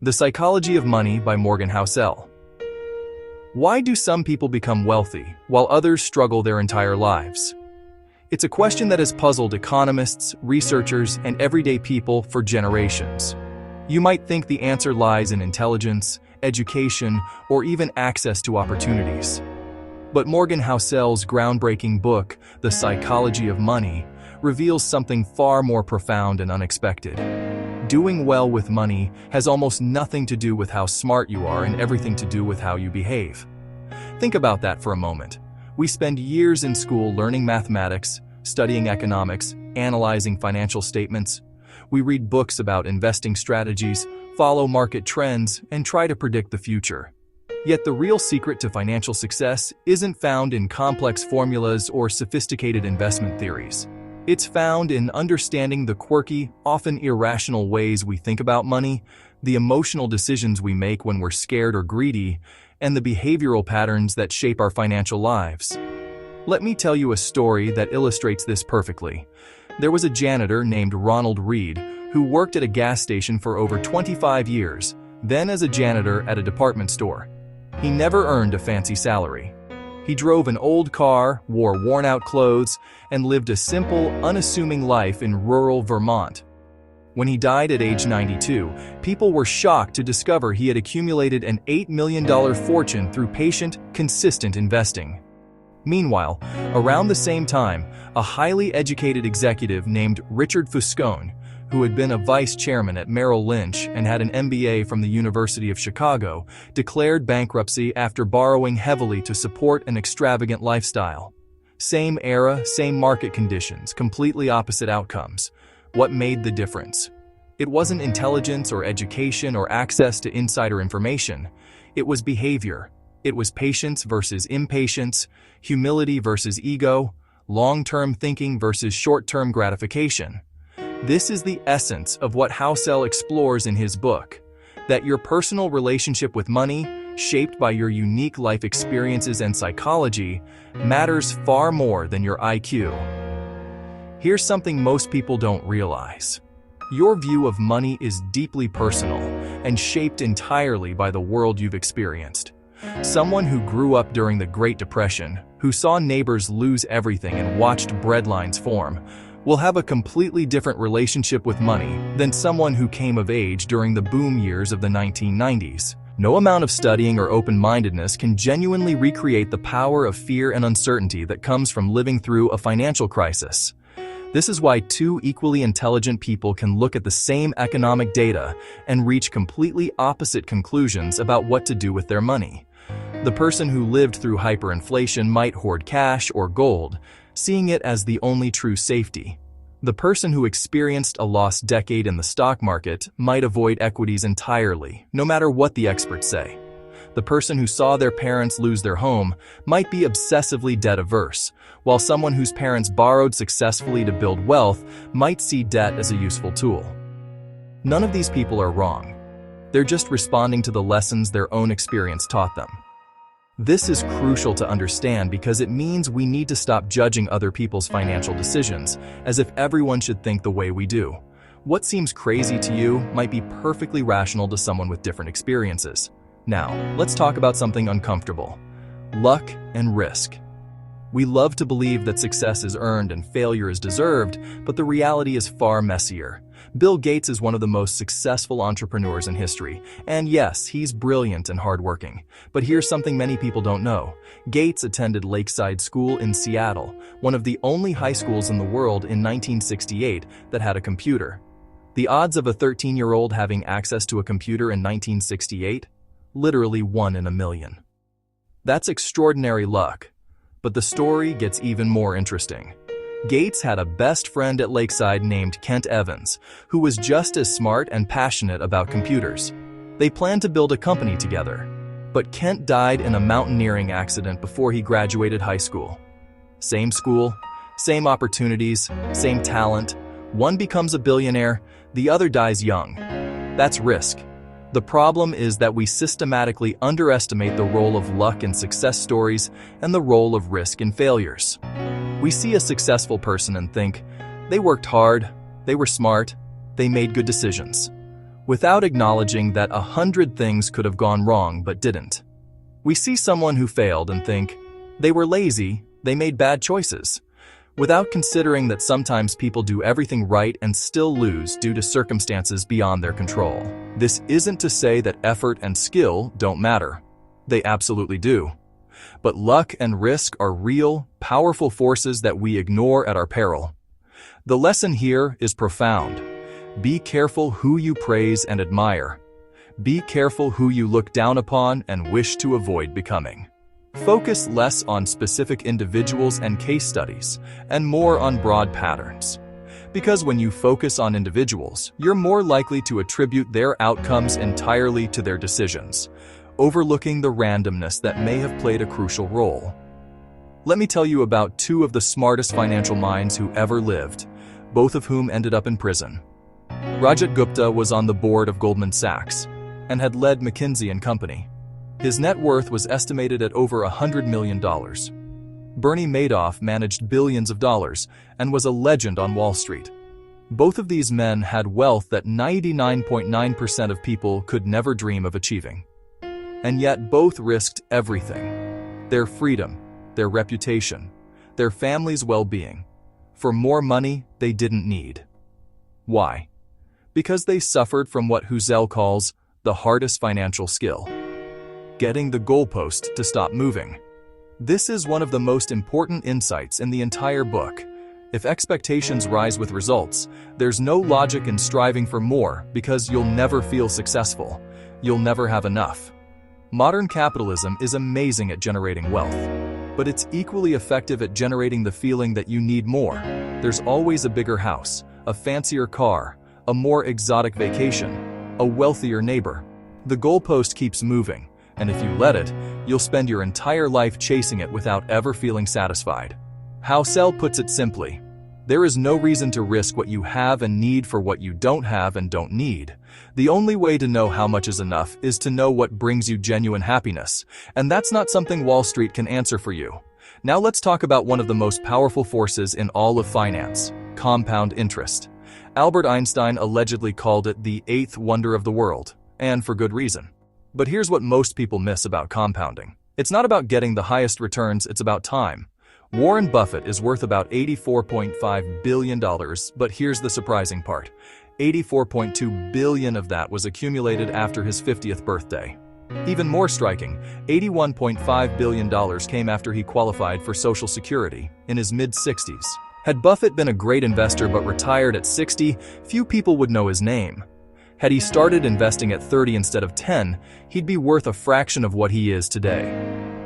The Psychology of Money by Morgan Housel. Why do some people become wealthy while others struggle their entire lives? It's a question that has puzzled economists, researchers, and everyday people for generations. You might think the answer lies in intelligence, education, or even access to opportunities. But Morgan Housel's groundbreaking book, The Psychology of Money, reveals something far more profound and unexpected. Doing well with money has almost nothing to do with how smart you are and everything to do with how you behave. Think about that for a moment. We spend years in school learning mathematics, studying economics, analyzing financial statements. We read books about investing strategies, follow market trends, and try to predict the future. Yet the real secret to financial success isn't found in complex formulas or sophisticated investment theories. It's found in understanding the quirky, often irrational ways we think about money, the emotional decisions we make when we're scared or greedy, and the behavioral patterns that shape our financial lives. Let me tell you a story that illustrates this perfectly. There was a janitor named Ronald Reed who worked at a gas station for over 25 years, then as a janitor at a department store. He never earned a fancy salary. He drove an old car, wore worn-out clothes, and lived a simple, unassuming life in rural Vermont. When he died at age 92, people were shocked to discover he had accumulated an $8 million fortune through patient, consistent investing. Meanwhile, around the same time, a highly educated executive named Richard Fuscone, who had been a vice chairman at Merrill Lynch and had an MBA from the University of Chicago, declared bankruptcy after borrowing heavily to support an extravagant lifestyle. Same era, same market conditions, completely opposite outcomes. What made the difference? It wasn't intelligence or education or access to insider information. It was behavior. It was patience versus impatience, humility versus ego, long-term thinking versus short-term gratification. This is the essence of what Housel explores in his book, that your personal relationship with money, shaped by your unique life experiences and psychology, matters far more than your IQ. Here's something most people don't realize. Your view of money is deeply personal and shaped entirely by the world you've experienced. Someone who grew up during the Great Depression, who saw neighbors lose everything and watched breadlines form, will have a completely different relationship with money than someone who came of age during the boom years of the 1990s. No amount of studying or open-mindedness can genuinely recreate the power of fear and uncertainty that comes from living through a financial crisis. This is why two equally intelligent people can look at the same economic data and reach completely opposite conclusions about what to do with their money. The person who lived through hyperinflation might hoard cash or gold, seeing it as the only true safety. The person who experienced a lost decade in the stock market might avoid equities entirely, no matter what the experts say. The person who saw their parents lose their home might be obsessively debt-averse, while someone whose parents borrowed successfully to build wealth might see debt as a useful tool. None of these people are wrong. They're just responding to the lessons their own experience taught them. This is crucial to understand because it means we need to stop judging other people's financial decisions as if everyone should think the way we do. What seems crazy to you might be perfectly rational to someone with different experiences. Now, let's talk about something uncomfortable: luck and risk. We love to believe that success is earned and failure is deserved, but the reality is far messier. Bill Gates is one of the most successful entrepreneurs in history, and yes, he's brilliant and hardworking. But here's something many people don't know. Gates attended Lakeside School in Seattle, one of the only high schools in the world in 1968 that had a computer. The odds of a 13-year-old having access to a computer in 1968? Literally 1 in a million. That's extraordinary luck. But the story gets even more interesting. Gates had a best friend at Lakeside named Kent Evans, who was just as smart and passionate about computers. They planned to build a company together, but Kent died in a mountaineering accident before he graduated high school. Same school, same opportunities, same talent. One becomes a billionaire, the other dies young. That's risk. The problem is that we systematically underestimate the role of luck in success stories and the role of risk in failures. We see a successful person and think, they worked hard, they were smart, they made good decisions. without acknowledging that 100 things could have gone wrong but didn't. We see someone who failed and think, they were lazy, they made bad choices, without considering that sometimes people do everything right and still lose due to circumstances beyond their control. This isn't to say that effort and skill don't matter. They absolutely do. But luck and risk are real, powerful forces that we ignore at our peril. The lesson here is profound. Be careful who you praise and admire. Be careful who you look down upon and wish to avoid becoming. Focus less on specific individuals and case studies, and more on broad patterns. Because when you focus on individuals, you're more likely to attribute their outcomes entirely to their decisions, overlooking the randomness that may have played a crucial role. Let me tell you about two of the smartest financial minds who ever lived, both of whom ended up in prison. Rajat Gupta was on the board of Goldman Sachs and had led McKinsey & Company. His net worth was estimated at over $100 million. Bernie Madoff managed billions of dollars and was a legend on Wall Street. Both of these men had wealth that 99.9% of people could never dream of achieving. And yet both risked everything: their freedom, their reputation, their family's well-being, for more money they didn't need. Why? Because they suffered from what Housel calls the hardest financial skill: getting the goalpost to stop moving. This is one of the most important insights in the entire book. If expectations rise with results, there's no logic in striving for more because you'll never feel successful. You'll never have enough. Modern capitalism is amazing at generating wealth, but it's equally effective at generating the feeling that you need more. There's always a bigger house, a fancier car, a more exotic vacation, a wealthier neighbor. The goalpost keeps moving, and if you let it, you'll spend your entire life chasing it without ever feeling satisfied. Housel puts it simply: there is no reason to risk what you have and need for what you don't have and don't need. The only way to know how much is enough is to know what brings you genuine happiness, and that's not something Wall Street can answer for you. Now let's talk about one of the most powerful forces in all of finance: compound interest. Albert Einstein allegedly called it the eighth wonder of the world, and for good reason. But here's what most people miss about compounding. It's not about getting the highest returns, it's about time. Warren Buffett is worth about $84.5 billion, but here's the surprising part. $84.2 billion of that was accumulated after his 50th birthday. Even more striking, $81.5 billion came after he qualified for Social Security in his mid-60s. Had Buffett been a great investor but retired at 60, few people would know his name. Had he started investing at 30 instead of 10, he'd be worth a fraction of what he is today.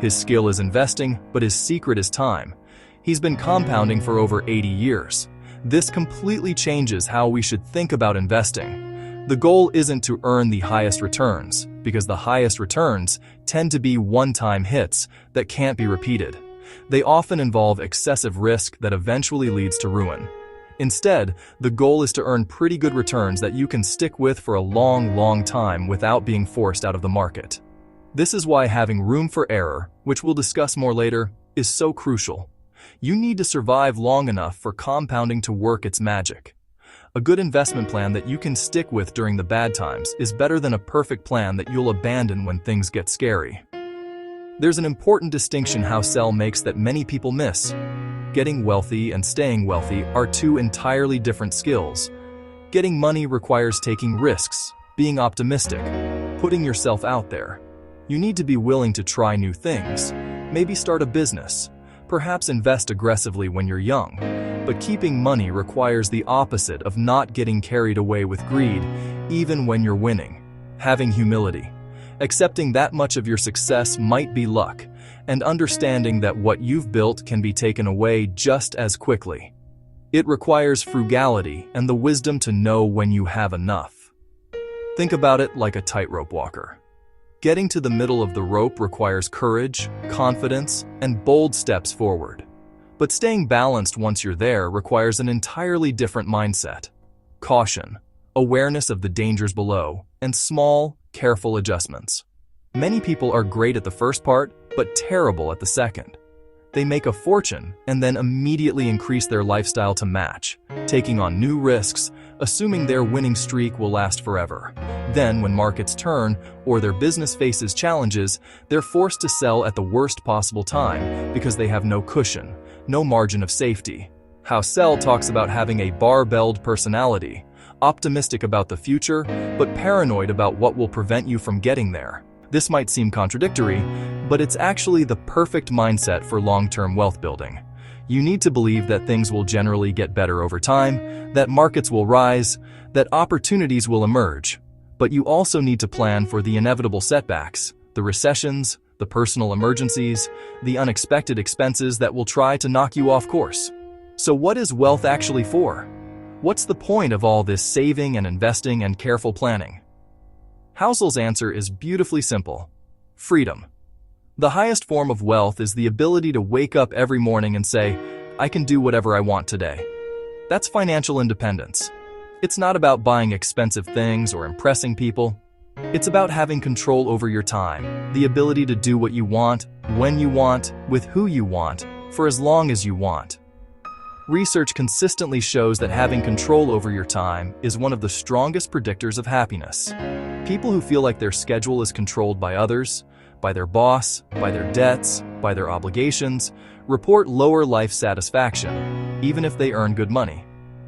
His skill is investing, but his secret is time. He's been compounding for over 80 years. This completely changes how we should think about investing. The goal isn't to earn the highest returns, because the highest returns tend to be one-time hits that can't be repeated. They often involve excessive risk that eventually leads to ruin. Instead, the goal is to earn pretty good returns that you can stick with for a long time without being forced out of the market. This is why having room for error, which we'll discuss more later, is so crucial. You need to survive long enough for compounding to work its magic. A good investment plan that you can stick with during the bad times is better than a perfect plan that you'll abandon when things get scary. There's an important distinction Housel makes that many people miss. Getting wealthy and staying wealthy are two entirely different skills. Getting money requires taking risks, being optimistic, putting yourself out there. You need to be willing to try new things, maybe start a business, perhaps invest aggressively when you're young. But keeping money requires the opposite of not getting carried away with greed, even when you're winning. Having humility, accepting that much of your success might be luck, and understanding that what you've built can be taken away just as quickly. It requires frugality and the wisdom to know when you have enough. Think about it like a tightrope walker. Getting to the middle of the rope requires courage, confidence, and bold steps forward. But staying balanced once you're there requires an entirely different mindset. Caution, awareness of the dangers below, and small, careful adjustments. Many people are great at the first part, but terrible at the second. They make a fortune and then immediately increase their lifestyle to match, taking on new risks, assuming their winning streak will last forever. Then, when markets turn or their business faces challenges, they're forced to sell at the worst possible time because they have no cushion, no margin of safety. Housel talks about having a barbelled personality, optimistic about the future, but paranoid about what will prevent you from getting there. This might seem contradictory, but it's actually the perfect mindset for long-term wealth building. You need to believe that things will generally get better over time, that markets will rise, that opportunities will emerge. But you also need to plan for the inevitable setbacks, the recessions, the personal emergencies, the unexpected expenses that will try to knock you off course. So what is wealth actually for? What's the point of all this saving and investing and careful planning? Housel's answer is beautifully simple: freedom. The highest form of wealth is the ability to wake up every morning and say, I can do whatever I want today. That's financial independence. It's not about buying expensive things or impressing people. It's about having control over your time, the ability to do what you want, when you want, with who you want, for as long as you want. Research consistently shows that having control over your time is one of the strongest predictors of happiness. People who feel like their schedule is controlled by others, by their boss, by their debts, by their obligations, report lower life satisfaction, even if they earn good money.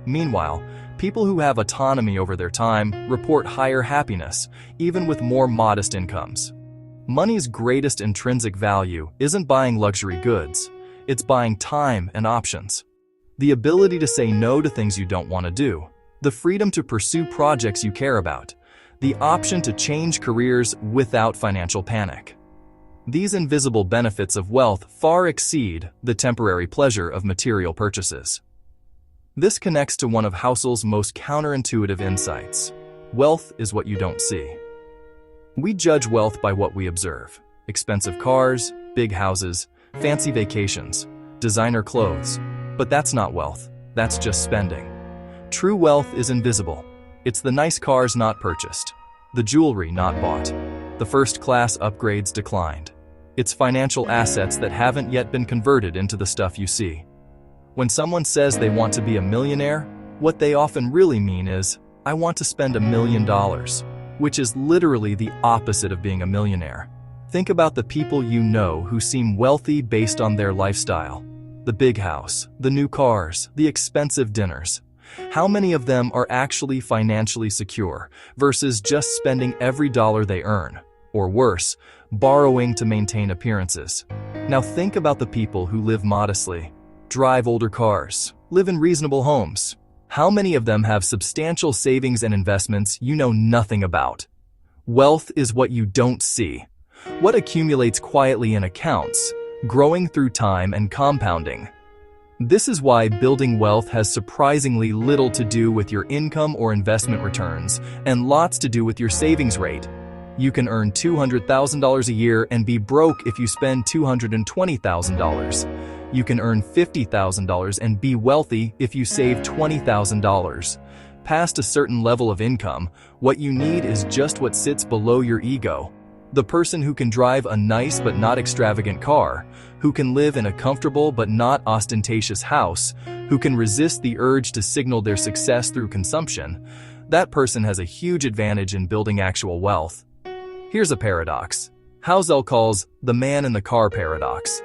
Meanwhile, people who have autonomy over their time report higher happiness, even with more modest incomes. Money's greatest intrinsic value isn't buying luxury goods, it's buying time and options. The ability to say no to things you don't want to do, the freedom to pursue projects you care about, the option to change careers without financial panic. These invisible benefits of wealth far exceed the temporary pleasure of material purchases. This connects to one of Housel's most counterintuitive insights. Wealth is what you don't see. We judge wealth by what we observe: expensive cars, big houses, fancy vacations, designer clothes. But that's not wealth, that's just spending. True wealth is invisible. It's the nice cars not purchased, the jewelry not bought, the first-class upgrades declined. It's financial assets that haven't yet been converted into the stuff you see. When someone says they want to be a millionaire, what they often really mean is, I want to spend $1 million, which is literally the opposite of being a millionaire. Think about the people you know who seem wealthy based on their lifestyle. The big house, the new cars, the expensive dinners. How many of them are actually financially secure versus just spending every dollar they earn? Or worse, borrowing to maintain appearances. Now think about the people who live modestly, drive older cars, live in reasonable homes. How many of them have substantial savings and investments you know nothing about? Wealth is what you don't see, what accumulates quietly in accounts, growing through time and compounding. This is why building wealth has surprisingly little to do with your income or investment returns, and lots to do with your savings rate. You can earn $200,000 a year and be broke if you spend $220,000. You can earn $50,000 and be wealthy if you save $20,000. Past a certain level of income, what you need is just what sits below your ego. The person who can drive a nice but not extravagant car, who can live in a comfortable but not ostentatious house, who can resist the urge to signal their success through consumption, that person has a huge advantage in building actual wealth. Here's a paradox. Housel calls the man in the car paradox.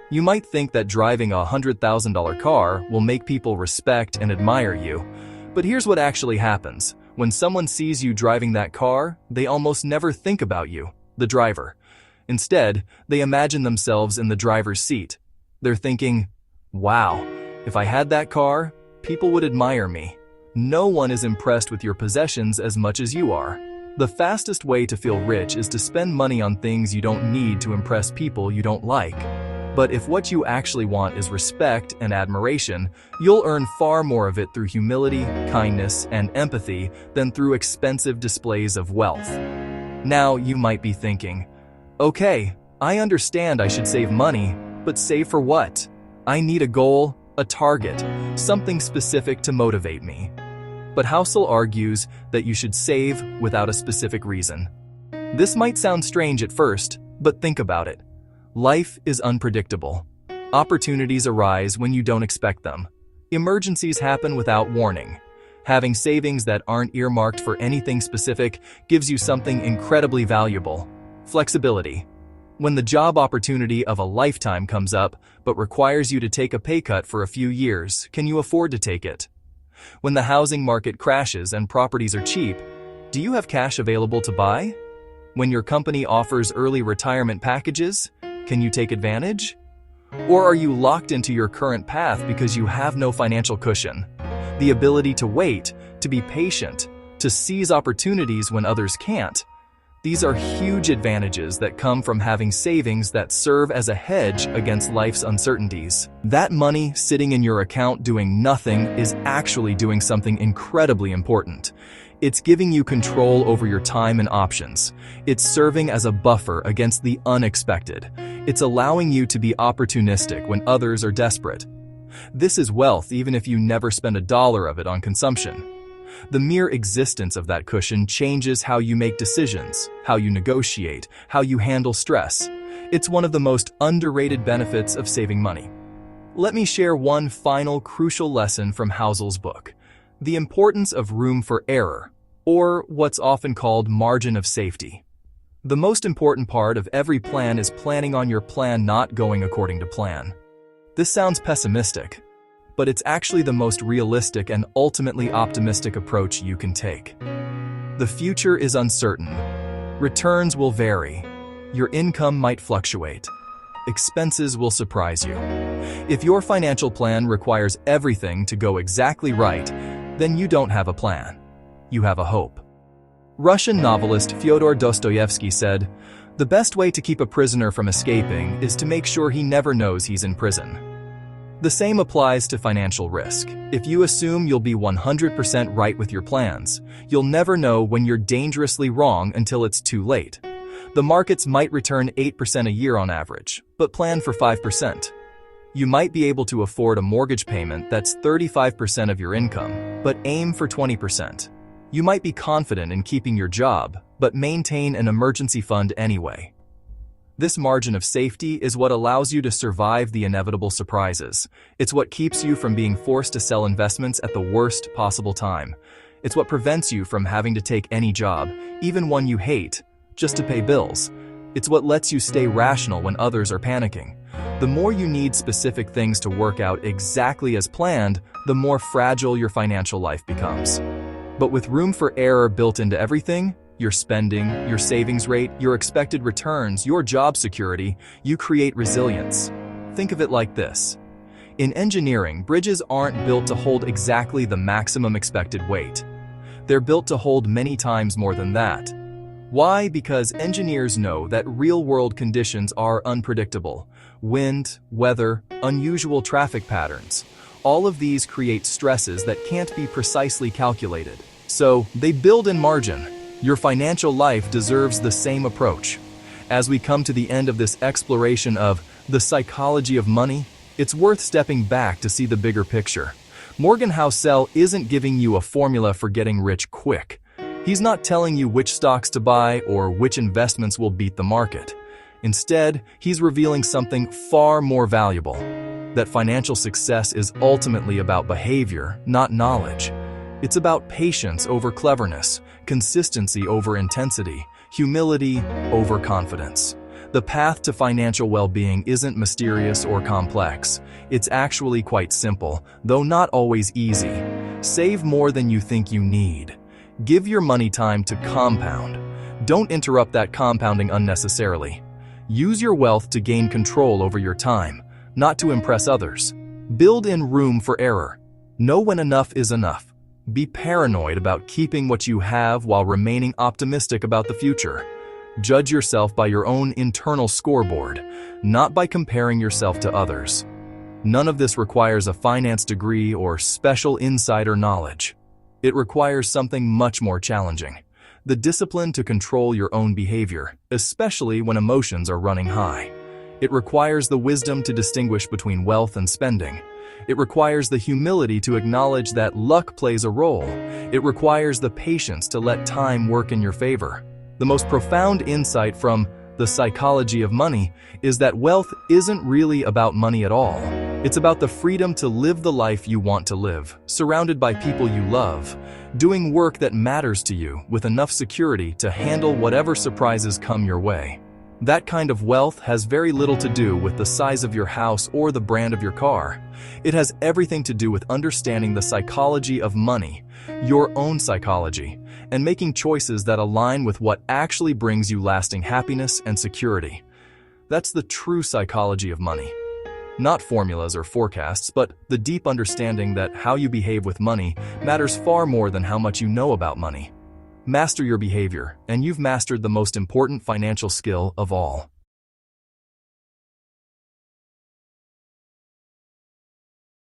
You might think that driving a $100,000 car will make people respect and admire you, but here's what actually happens. When someone sees you driving that car, they almost never think about you, the driver. Instead, they imagine themselves in the driver's seat. They're thinking, wow, if I had that car, people would admire me. No one is impressed with your possessions as much as you are. The fastest way to feel rich is to spend money on things you don't need to impress people you don't like. But if what you actually want is respect and admiration, you'll earn far more of it through humility, kindness, and empathy than through expensive displays of wealth. Now you might be thinking, okay, I understand I should save money, but save for what? I need a goal, a target, something specific to motivate me. But Housel argues that you should save without a specific reason. This might sound strange at first, but think about it. Life is unpredictable. Opportunities arise when you don't expect them. Emergencies happen without warning. Having savings that aren't earmarked for anything specific gives you something incredibly valuable: flexibility. When the job opportunity of a lifetime comes up, but requires you to take a pay cut for a few years, can you afford to take it? When the housing market crashes and properties are cheap, do you have cash available to buy? When your company offers early retirement packages, can you take advantage? Or are you locked into your current path because you have no financial cushion? The ability to wait, to be patient, to seize opportunities when others can't. These are huge advantages that come from having savings that serve as a hedge against life's uncertainties. That money sitting in your account doing nothing is actually doing something incredibly important. It's giving you control over your time and options. It's serving as a buffer against the unexpected. It's allowing you to be opportunistic when others are desperate. This is wealth even if you never spend a dollar of it on consumption. The mere existence of that cushion changes how you make decisions, how you negotiate, how you handle stress. It's one of the most underrated benefits of saving money. Let me share one final crucial lesson from Housel's book: the importance of room for error, or what's often called margin of safety. The most important part of every plan is planning on your plan not going according to plan. This sounds pessimistic, but it's actually the most realistic and ultimately optimistic approach you can take. The future is uncertain. Returns will vary. Your income might fluctuate. Expenses will surprise you. If your financial plan requires everything to go exactly right, then you don't have a plan. You have a hope. Russian novelist Fyodor Dostoevsky said, "The best way to keep a prisoner from escaping is to make sure he never knows he's in prison." The same applies to financial risk. If you assume you'll be 100% right with your plans, you'll never know when you're dangerously wrong until it's too late. The markets might return 8% a year on average, but plan for 5%. You might be able to afford a mortgage payment that's 35% of your income, but aim for 20%. You might be confident in keeping your job, but maintain an emergency fund anyway. This margin of safety is what allows you to survive the inevitable surprises. It's what keeps you from being forced to sell investments at the worst possible time. It's what prevents you from having to take any job, even one you hate, just to pay bills. It's what lets you stay rational when others are panicking. The more you need specific things to work out exactly as planned, the more fragile your financial life becomes. But with room for error built into everything, your spending, your savings rate, your expected returns, your job security, you create resilience. Think of it like this. In engineering, bridges aren't built to hold exactly the maximum expected weight. They're built to hold many times more than that. Why? Because engineers know that real-world conditions are unpredictable. Wind, weather, unusual traffic patterns. All of these create stresses that can't be precisely calculated. So, they build in margin. Your financial life deserves the same approach. As we come to the end of this exploration of the psychology of money, it's worth stepping back to see the bigger picture. Morgan Housel isn't giving you a formula for getting rich quick. He's not telling you which stocks to buy or which investments will beat the market. Instead, he's revealing something far more valuable: that financial success is ultimately about behavior, not knowledge. It's about patience over cleverness, consistency over intensity, humility over confidence. The path to financial well-being isn't mysterious or complex. It's actually quite simple, though not always easy. Save more than you think you need. Give your money time to compound. Don't interrupt that compounding unnecessarily. Use your wealth to gain control over your time, not to impress others. Build in room for error. Know when enough is enough. Be paranoid about keeping what you have while remaining optimistic about the future. Judge yourself by your own internal scoreboard, not by comparing yourself to others. None of this requires a finance degree or special insider knowledge. It requires something much more challenging: the discipline to control your own behavior, especially when emotions are running high. It requires the wisdom to distinguish between wealth and spending. It requires the humility to acknowledge that luck plays a role. It requires the patience to let time work in your favor. The most profound insight from The Psychology of Money is that wealth isn't really about money at all. It's about the freedom to live the life you want to live, surrounded by people you love, doing work that matters to you with enough security to handle whatever surprises come your way. That kind of wealth has very little to do with the size of your house or the brand of your car. It has everything to do with understanding the psychology of money, your own psychology, and making choices that align with what actually brings you lasting happiness and security. That's the true psychology of money. Not formulas or forecasts, but the deep understanding that how you behave with money matters far more than how much you know about money. Master your behavior, and you've mastered the most important financial skill of all.